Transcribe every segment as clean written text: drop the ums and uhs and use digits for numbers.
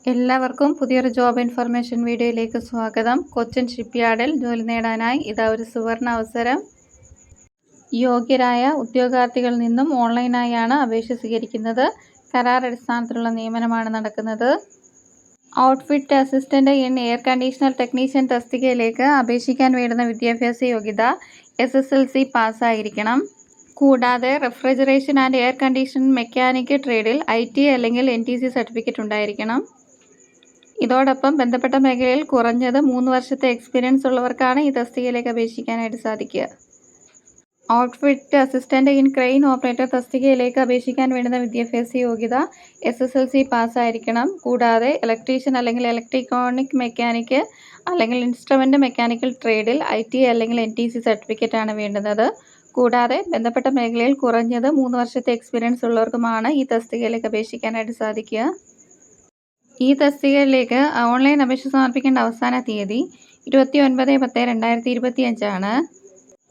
എല്ലാവർക്കും പുതിയൊരു job information വീഡിയോയിലേക്ക് സ്വാഗതം. കൊച്ചിൻ ഷിപ്പ്യാർഡിൽ ജോലി നേടാനായി ഇതാ ഒരു സുവർണ അവസരം. യോഗ്യരായ ഉദ്യോഗാർത്ഥികളിൽ നിന്നും ഓൺലൈനായാണ് അപേക്ഷ സ്വീകരിക്കുന്നത്. കരാർ അടിസ്ഥാനത്തിലുള്ള നിയമനമാണ് നടക്കുന്നത്. Outfit assistant in air conditioner technician തസ്തികയിലേക്ക് അപേക്ഷിക്കാൻ വേണ്ടുന്ന വിദ്യാഭ്യാസ യോഗ്യത SSLC പാസ്സായിരിക്കണം. കൂടാതെ refrigeration and air condition mechanic ട്രേഡിൽ ITI അല്ലെങ്കിൽ NTC സർട്ടിഫിക്കറ്റ് ഉണ്ടായിരിക്കണം. ഇതോടൊപ്പം ബന്ധപ്പെട്ട മേഖലയിൽ കുറഞ്ഞത് 3 വർഷത്തെ എക്സ്പീരിയൻസ് ഉള്ളവർക്കാണ് ഈ തസ്തികയിലേക്ക് അപേക്ഷിക്കാനായിട്ട് സാധിക്കുക. Outfit assistant in crane operator തസ്തികയിലേക്ക് അപേക്ഷിക്കാൻ വേണ്ടുന്ന വിദ്യാഭ്യാസ യോഗ്യത SSLC പാസ്സായിരിക്കണം. കൂടാതെ ഇലക്ട്രീഷ്യൻ അല്ലെങ്കിൽ ഇലക്ട്രോണിക് മെക്കാനിക് അല്ലെങ്കിൽ ഇൻസ്ട്രുമെന്റ് മെക്കാനിക്കൽ ട്രേഡിൽ ITI അല്ലെങ്കിൽ NTC സർട്ടിഫിക്കറ്റാണ് വേണ്ടുന്നത്. കൂടാതെ ബന്ധപ്പെട്ട മേഖലയിൽ കുറഞ്ഞത് 3 വർഷത്തെ എക്സ്പീരിയൻസ് ഉള്ളവർക്കുമാണ് ഈ തസ്തികയിലേക്ക് അപേക്ഷിക്കാനായിട്ട് സാധിക്കുക. ഈ തസ്തികയിലേക്ക് ഓൺലൈൻ അപേക്ഷ സമർപ്പിക്കേണ്ട അവസാന തീയതി 29/10/2025 ആണ്.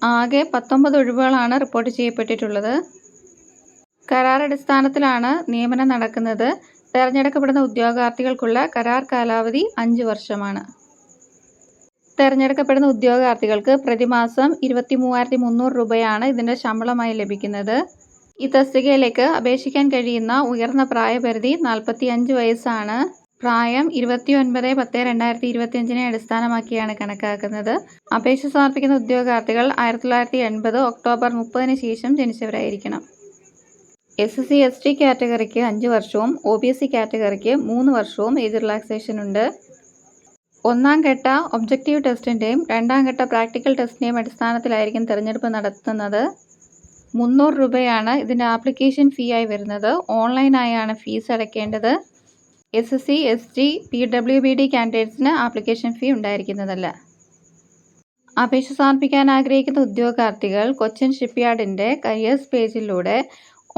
ആകെ 19 ഒഴിവുകളാണ് റിപ്പോർട്ട് ചെയ്യപ്പെട്ടിട്ടുള്ളത്. കരാർ അടിസ്ഥാനത്തിലാണ് നിയമനം നടക്കുന്നത്. തിരഞ്ഞെടുക്കപ്പെടുന്ന ഉദ്യോഗാർത്ഥികൾക്കുള്ള കരാർ കാലാവധി 5 വർഷമാണ്. തിരഞ്ഞെടുക്കപ്പെടുന്ന ഉദ്യോഗാർത്ഥികൾക്ക് പ്രതിമാസം 23,300 രൂപയാണ് ഇതിൻ്റെ ശമ്പളമായി ലഭിക്കുന്നത്. ഈ തസ്തികയിലേക്ക് അപേക്ഷിക്കാൻ കഴിയുന്ന ഉയർന്ന പ്രായപരിധി 45 വയസ്സാണ്. പ്രായം 29/10/2025 അടിസ്ഥാനമാക്കിയാണ് കണക്കാക്കുന്നത്. അപേക്ഷ സമർപ്പിക്കുന്ന ഉദ്യോഗാർത്ഥികൾ 1980 ഒക്ടോബർ 30 ശേഷം ജനിച്ചവരായിരിക്കണം. SC ST കാറ്റഗറിക്ക് 5 വർഷവും OBC കാറ്റഗറിക്ക് 3 വർഷവും ഏജ് റിലാക്സേഷൻ ഉണ്ട്. 1ാം ഘട്ട ഒബ്ജക്റ്റീവ് ടെസ്റ്റിൻ്റെയും 2ാം ഘട്ട പ്രാക്ടിക്കൽ ടെസ്റ്റിൻ്റെയും അടിസ്ഥാനത്തിലായിരിക്കും തിരഞ്ഞെടുപ്പ് നടത്തുന്നത്. 300 രൂപയാണ് ഇതിൻ്റെ ആപ്ലിക്കേഷൻ ഫീ ആയി വരുന്നത്. ഓൺലൈനായാണ് ഫീസ് അടയ്ക്കേണ്ടത്. SC ST PWBD കാൻഡിഡേറ്റ്സിന് ആപ്ലിക്കേഷൻ ഫീ ഉണ്ടായിരിക്കുന്നതല്ല. അപേക്ഷ സമർപ്പിക്കാൻ ആഗ്രഹിക്കുന്ന ഉദ്യോഗാർത്ഥികൾ കൊച്ചിൻ ഷിപ്പ്യാർഡിൻ്റെ കരിയേഴ്സ് പേജിലൂടെ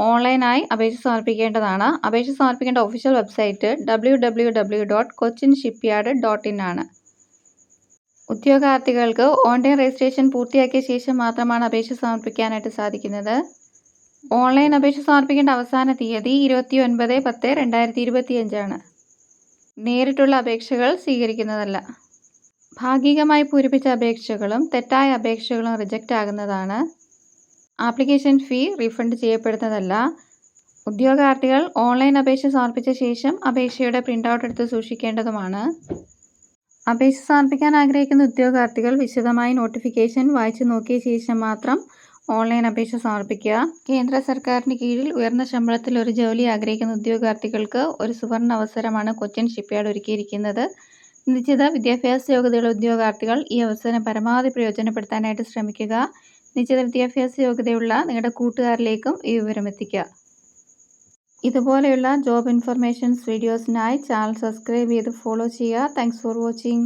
ഓൺലൈനായി അപേക്ഷ സമർപ്പിക്കേണ്ടതാണ്. അപേക്ഷ സമർപ്പിക്കേണ്ട ഒഫീഷ്യൽ വെബ്സൈറ്റ് www.cochinshipyard.in ആണ്. ഉദ്യോഗാർത്ഥികൾക്ക് ഓൺലൈൻ രജിസ്ട്രേഷൻ പൂർത്തിയാക്കിയ ശേഷം മാത്രമാണ് അപേക്ഷ സമർപ്പിക്കാനായിട്ട് സാധിക്കുന്നത്. ഓൺലൈൻ അപേക്ഷ സമർപ്പിക്കേണ്ട അവസാന തീയതി 29/10/2025 ആണ്. നേരിട്ടുള്ള അപേക്ഷകൾ സ്വീകരിക്കുന്നതല്ല. ഭാഗികമായി പൂരിപ്പിച്ച അപേക്ഷകളും തെറ്റായ അപേക്ഷകളും റിജക്റ്റ് ആകുന്നതാണ്. ആപ്ലിക്കേഷൻ ഫീ റീഫണ്ട് ചെയ്യപ്പെടുന്നതല്ല. ഉദ്യോഗാർത്ഥികൾ ഓൺലൈൻ അപേക്ഷ സമർപ്പിച്ച ശേഷം അപേക്ഷയുടെ പ്രിൻ്റ് എടുത്ത് സൂക്ഷിക്കേണ്ടതുമാണ്. അപേക്ഷ സമർപ്പിക്കാൻ ആഗ്രഹിക്കുന്ന ഉദ്യോഗാർത്ഥികൾ വിശദമായി നോട്ടിഫിക്കേഷൻ വായിച്ചു നോക്കിയ ശേഷം മാത്രം ഓൺലൈൻ അപേക്ഷ സമർപ്പിക്കുക. കേന്ദ്ര സർക്കാരിന് കീഴിൽ ഉയർന്ന ശമ്പളത്തിൽ ഒരു ജോലി ആഗ്രഹിക്കുന്ന ഉദ്യോഗാർത്ഥികൾക്ക് ഒരു സുവർണ അവസരമാണ് കൊച്ചിൻ ഷിപ്പ്യാർഡ് ഒരുക്കിയിരിക്കുന്നത്. നിശ്ചിത വിദ്യാഭ്യാസ യോഗ്യതയുള്ള ഉദ്യോഗാർത്ഥികൾ ഈ അവസരം പരമാവധി പ്രയോജനപ്പെടുത്താനായിട്ട് ശ്രമിക്കുക. നിശ്ചിത വിദ്യാഭ്യാസ യോഗ്യതയുള്ള നിങ്ങളുടെ കൂട്ടുകാരിലേക്കും ഈ വിവരം എത്തിക്കുക. ഇതുപോലെയുള്ള ജോബ് ഇൻഫർമേഷൻസ് വീഡിയോസിനായി ചാനൽ സബ്സ്ക്രൈബ് ചെയ്ത് ഫോളോ ചെയ്യുക. Thanks for watching.